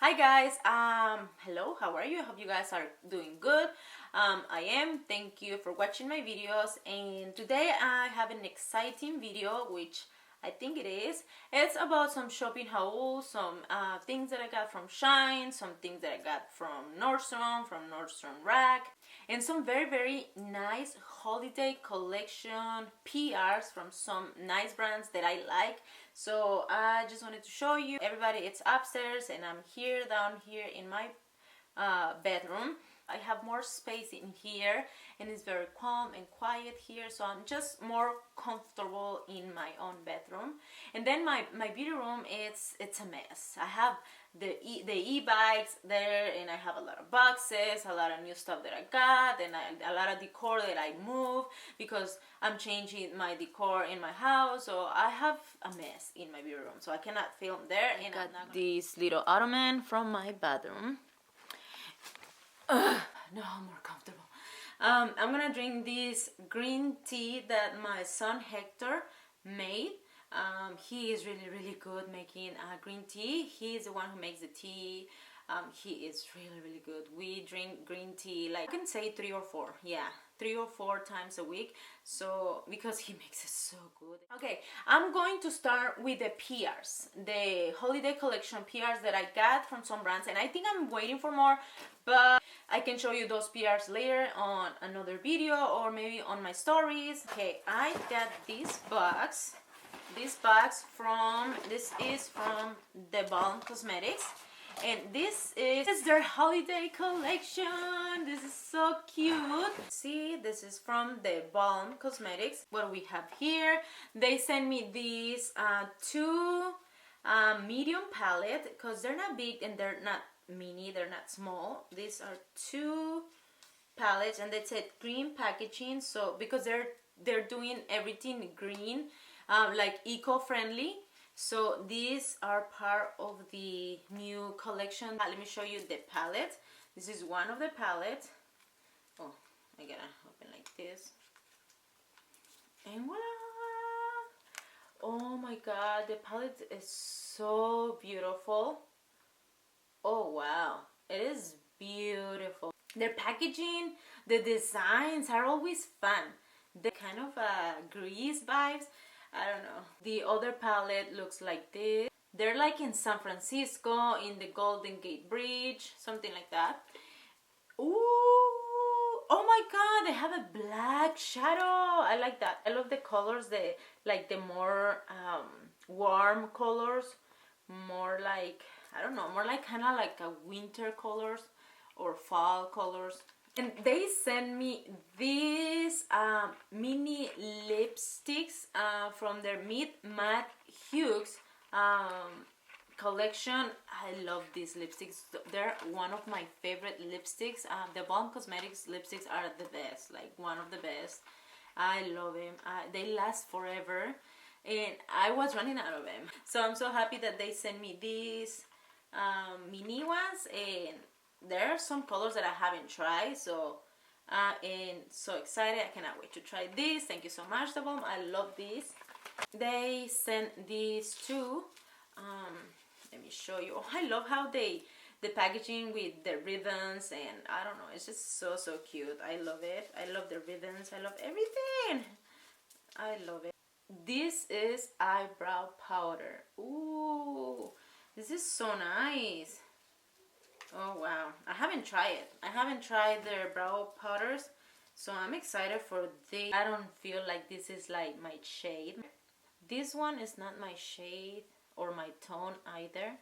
Hi guys, hello, how are you? I hope you guys are doing good. I am. Thank you for watching my videos, and today I have an exciting video, which I think it is. It's about some shopping hauls, some things that I got from Shine, some things that I got from Nordstrom Rack, and some very nice holiday collection PRs from some nice brands that I like. So I just wanted to show you everybody. It's upstairs and I'm here down here in my bedroom. I have more space in here and it's very calm and quiet here, so I'm just more comfortable in my own bedroom. And then my beauty room, it's a mess. I have the e-bikes there, and I have a lot of boxes, a lot of new stuff that I got, and a lot of decor that I move because I'm changing my decor in my house. So I have a mess in my beauty room, so I cannot film there. And I got this little ottoman from my bathroom. No, more comfortable. I'm gonna drink this green tea that my son Hector made. He is really good making green tea. He's the one who makes the tea. He is really good. We drink green tea, like I can say 3 or 4, yeah, 3 or 4 times a week. So because he makes it so good. Okay, I'm going to start with the PRs, the holiday collection PRs that I got from some brands, and I think I'm waiting for more, but I can show you those PRs later on another video or maybe on my stories. Okay, I got this box. This is from the Balm Cosmetics, and this is their holiday collection. This is so cute. See, this is from the Balm Cosmetics. What we have here, they sent me these two medium palette, because they're not big and they're not mini, they're not small. These are 2 palettes, and they said green packaging, so because they're doing everything green, like eco-friendly. So these are part of the new collection. Let me show you the palette. This is one of the palettes. Oh, I gotta open like this. And voila! Oh my god, the palette is so beautiful. Oh wow, it is beautiful. Their packaging, the designs are always fun. The kind of grease vibes. I don't know. The other palette looks like this. They're like in San Francisco, in the Golden Gate Bridge, something like that. Ooh, oh my god, they have a black shadow. I like that. I love the colors, the more warm colors, more like, I don't know, more like kind of like a winter colors or fall colors. And they sent me these mini lipsticks from their Meet Matte Hues collection. I love these lipsticks. They're one of my favorite lipsticks. The Balm Cosmetics lipsticks are the best, like one of the best. I love them. They last forever, and I was running out of them. So I'm so happy that they sent me these mini ones, and there are some colors that I haven't tried, so and so excited. I cannot wait to try this. Thank you so much, the Balm. I love these. They sent these too. Let me show you. Oh, I love how the packaging with the ribbons, and I don't know, it's just so cute. I love it. I love the ribbons. I love everything. I love it. This is eyebrow powder. Ooh, this is so nice. Oh wow, I haven't tried it. I haven't tried their brow powders, so I'm excited for this. I don't feel like this is like my shade. This one is not my shade or my tone either.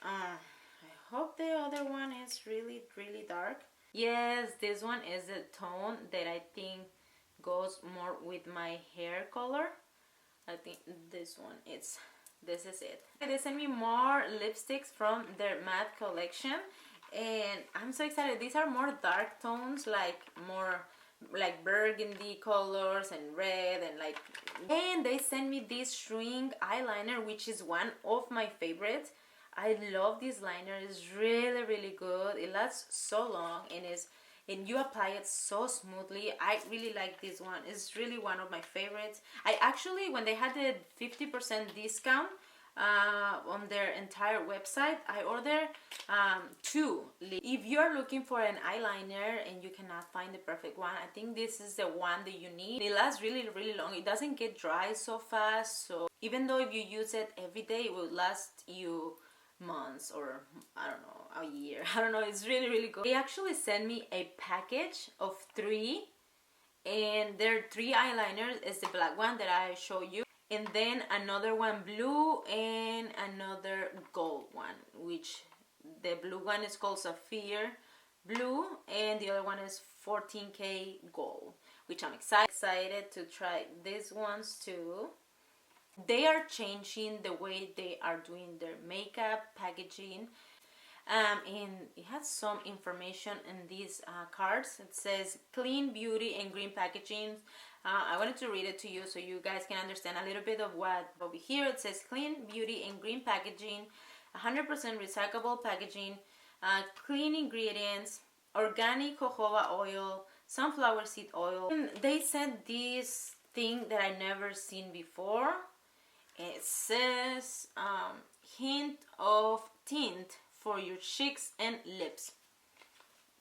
I hope the other one is really dark. Yes, this one is the tone that I think goes more with my hair color. I think this one is. This is it. They sent me more lipsticks from their matte collection, and I'm so excited. These are more dark tones, like more like burgundy colors and red, and they sent me this shrink eyeliner, which is one of my favorites. I love this liner. It's really good. It lasts so long, and you apply it so smoothly. I really like this one. It's really one of my favorites. I actually, when they had the 50% discount, on their entire website. I ordered 2 lips. If you're looking for an eyeliner and you cannot find the perfect one, I think this is the one that you need. It lasts really, really long. It doesn't get dry so fast, so even though if you use it every day, it will last you months or I don't know, a year. I don't know. It's really, really good. They actually sent me a package of 3, and there are 3 eyeliners. It's the black one that I show you, and then another one blue and another gold one, which the blue one is called Sapphire Blue and the other one is 14K Gold, which I'm excited to try these ones too. They are changing the way they are doing their makeup packaging, and it has some information in these cards. It says clean beauty and green packaging. I wanted to read it to you so you guys can understand a little bit of what over here. It says clean beauty and green packaging, 100% recyclable packaging, clean ingredients, organic jojoba oil, sunflower seed oil. And they sent this thing that I never seen before. It says hint of tint for your cheeks and lips.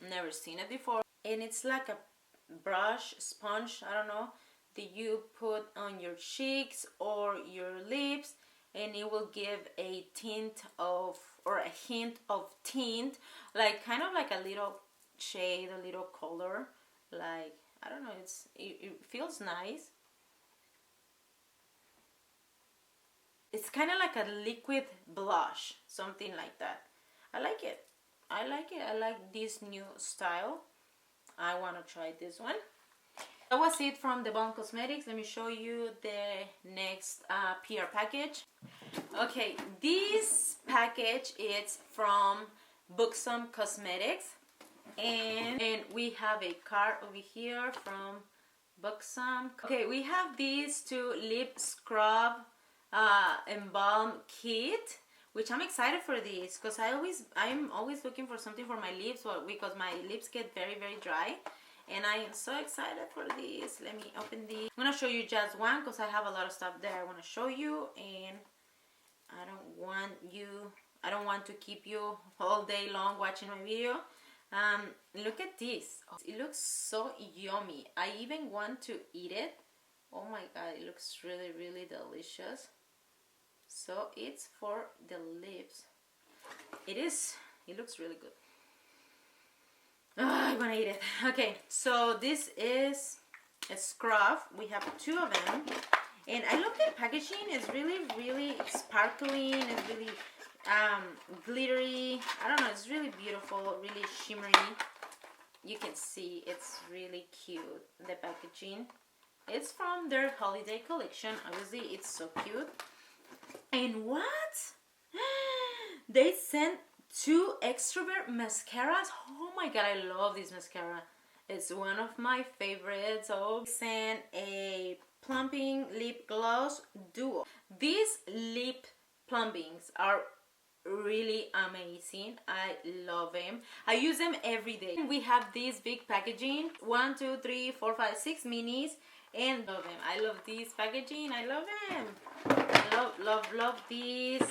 Never seen it before. And it's like a brush, sponge, I don't know, that you put on your cheeks or your lips, and it will give a tint of, or a hint of tint, like kind of like a little shade, a little color, like I don't know, it feels nice. It's kind of like a liquid blush, something like that. I like it. I like this new style. I want to try this one. That was it from the Balm Cosmetics. Let me show you the next PR package. Okay, this package is from Buxom Cosmetics. And we have a card over here from Buxom. Okay, we have these 2 lip scrub and balm kit, which I'm excited for this because I'm always looking for something for my lips, because my lips get very, very dry, and I am so excited for this. Let me open these. I'm gonna show you just one because I have a lot of stuff there I want to show you, and I don't want to keep you all day long watching my video. Look at this. Oh, it looks so yummy. I even want to eat it. Oh my god, it looks really, really delicious. So it's for the lips. It looks really good. Oh, I want to eat it. Okay, so this is a scrub. We have 2 of them, and I love the packaging. It's really, really sparkling. It's really glittery. I don't know, it's really beautiful, really shimmery. You can see it's really cute, the packaging. It's from their holiday collection. Obviously, it's so cute. And what? They sent 2 extrovert mascaras. Oh my god, I love this mascara. It's one of my favorites. So they sent a plumping lip gloss duo. These lip plumpings are really amazing. I love them. I use them every day. We have this big packaging, 1, 2, 3, 4, 5, 6 minis, and love them. I love this packaging. I love them. Love this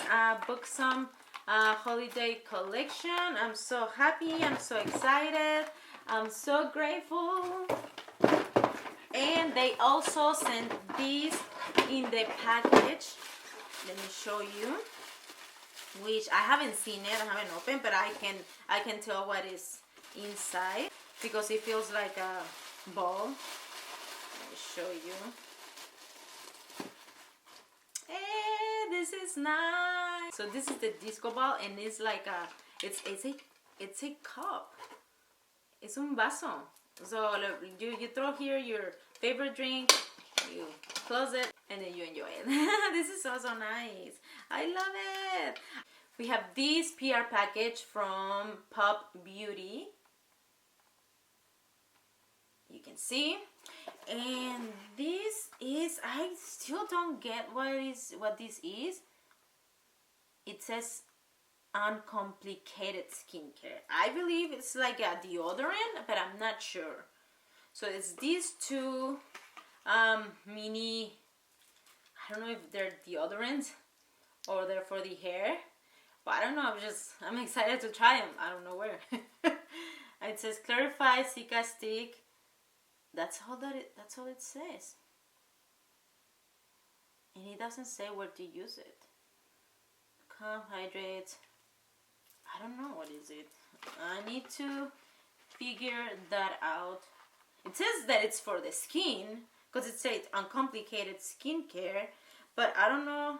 Buxom holiday collection. I'm so happy. I'm so excited. I'm so grateful. And they also sent these in the package. Let me show you. Which I haven't seen it, I haven't opened, but I can tell what is inside because it feels like a ball. Let me show you. Hey, this is nice. So this is the disco ball, and it's like it's a cup. It's un vaso. So you throw here your favorite drink, you close it, and then you enjoy it. This is so nice. I love it. We have this PR package from Pop Beauty. You can see. And this is, I still don't get what this is. It says uncomplicated skincare. I believe it's like a deodorant, but I'm not sure. So it's these 2 mini, I don't know if they're deodorants or they're for the hair. But I don't know, I'm excited to try them. I don't know where. It says Clarify Cica Stick. That's all it says. And it doesn't say where to use it. Calm, hydrate. I don't know what is it. I need to figure that out. It says that it's for the skin, because it says uncomplicated skincare, but I don't know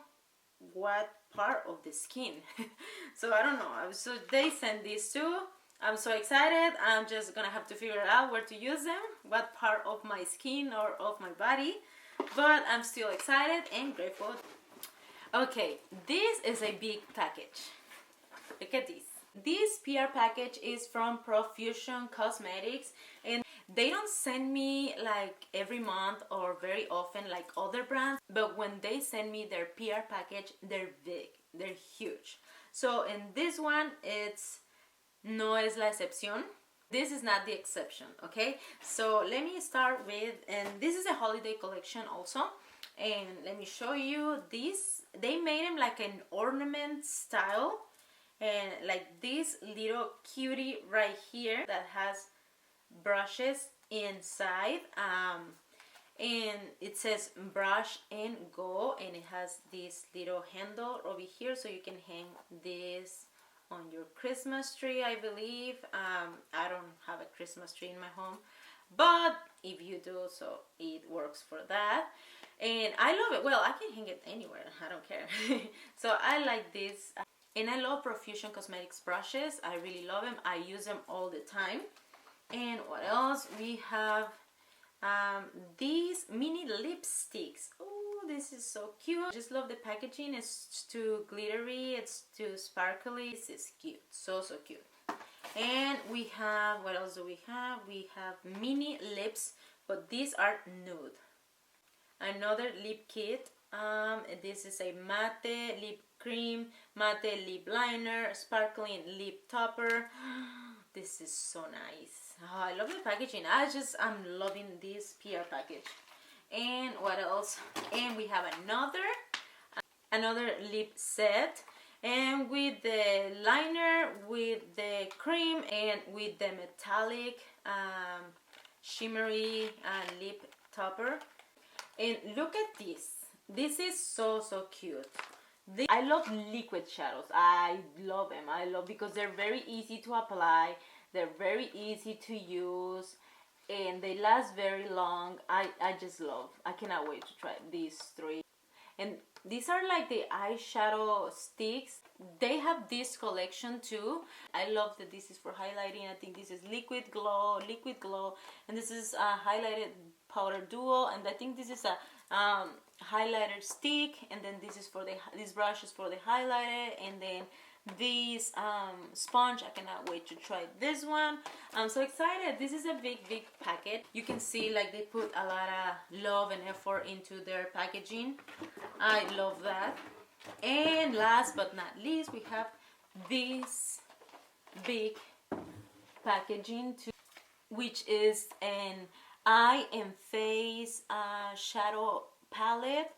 what part of the skin. So I don't know. So they sent these two. I'm so excited. I'm just gonna have to figure out where to use them, what part of my skin or of my body, but I'm still excited and grateful. Okay, this is a big package. Look at this. This PR package is from Profusion Cosmetics, and they don't send me like every month or very often like other brands, but when they send me their PR package, they're big, they're huge. So in this one, it's no es la excepción. This is not the exception, okay? So let me start with, and this is a holiday collection also, and let me show you this. They made them like an ornament style, and like this little cutie right here that has brushes inside, and it says brush and go, and it has this little handle over here so you can hang this on your Christmas tree, I believe. I don't have a Christmas tree in my home, but if you do, so it works for that. And I love it. Well, I can hang it anywhere, I don't care. So I like this. And I love Profusion Cosmetics brushes. I really love them. I use them all the time. And what else? We have these mini lipsticks. Oh, this is so cute. I just love the packaging. It's too glittery. It's too sparkly. This is cute. So, so cute. And we have, what else do we have? We have mini lips, but these are nude. Another lip kit. This is a matte lip cream, matte lip liner, sparkling lip topper. This is so nice. Oh, I love the packaging. I'm loving this PR package. And what else? And we have another lip set, and with the liner, with the cream, and with the metallic shimmery lip topper. And look at this. This is so, so cute. I love liquid shadows. I love them. I love because they're very easy to apply. They're very easy to use, and they last very long. I just love. I cannot wait to try these three. And these are like the eyeshadow sticks. They have this collection too. I love that this is for highlighting. I think this is liquid glow, and this is a highlighted powder duo, and I think this is a highlighter stick, and then this brush is for the highlighter, and then this sponge. I cannot wait to try this one. I'm so excited. This is a big packet. You can see like they put a lot of love and effort into their packaging. I love that. And last but not least, we have this big packaging too, which is an eye and face shadow palette,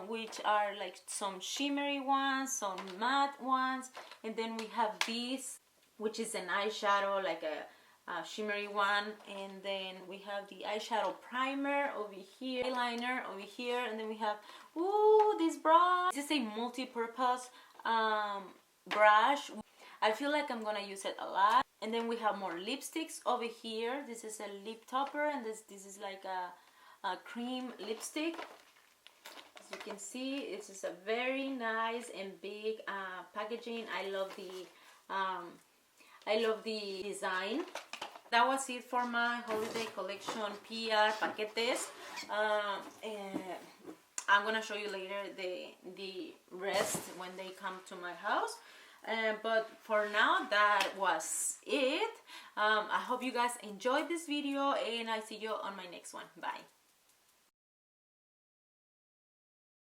which are like some shimmery ones, some matte ones, and then we have this, which is an eyeshadow, like a shimmery one, and then we have the eyeshadow primer over here, eyeliner over here, and then we have this brush. This is a multi-purpose brush. I feel like I'm gonna use it a lot. And then we have more lipsticks over here. This is a lip topper, and this is like a cream lipstick. As you can see, this is a very nice and big packaging. I love the design. That was it for my holiday collection PR paquetes. I'm gonna show you later the rest when they come to my house. But for now, that was it. I hope you guys enjoyed this video, and I see you on my next one. Bye.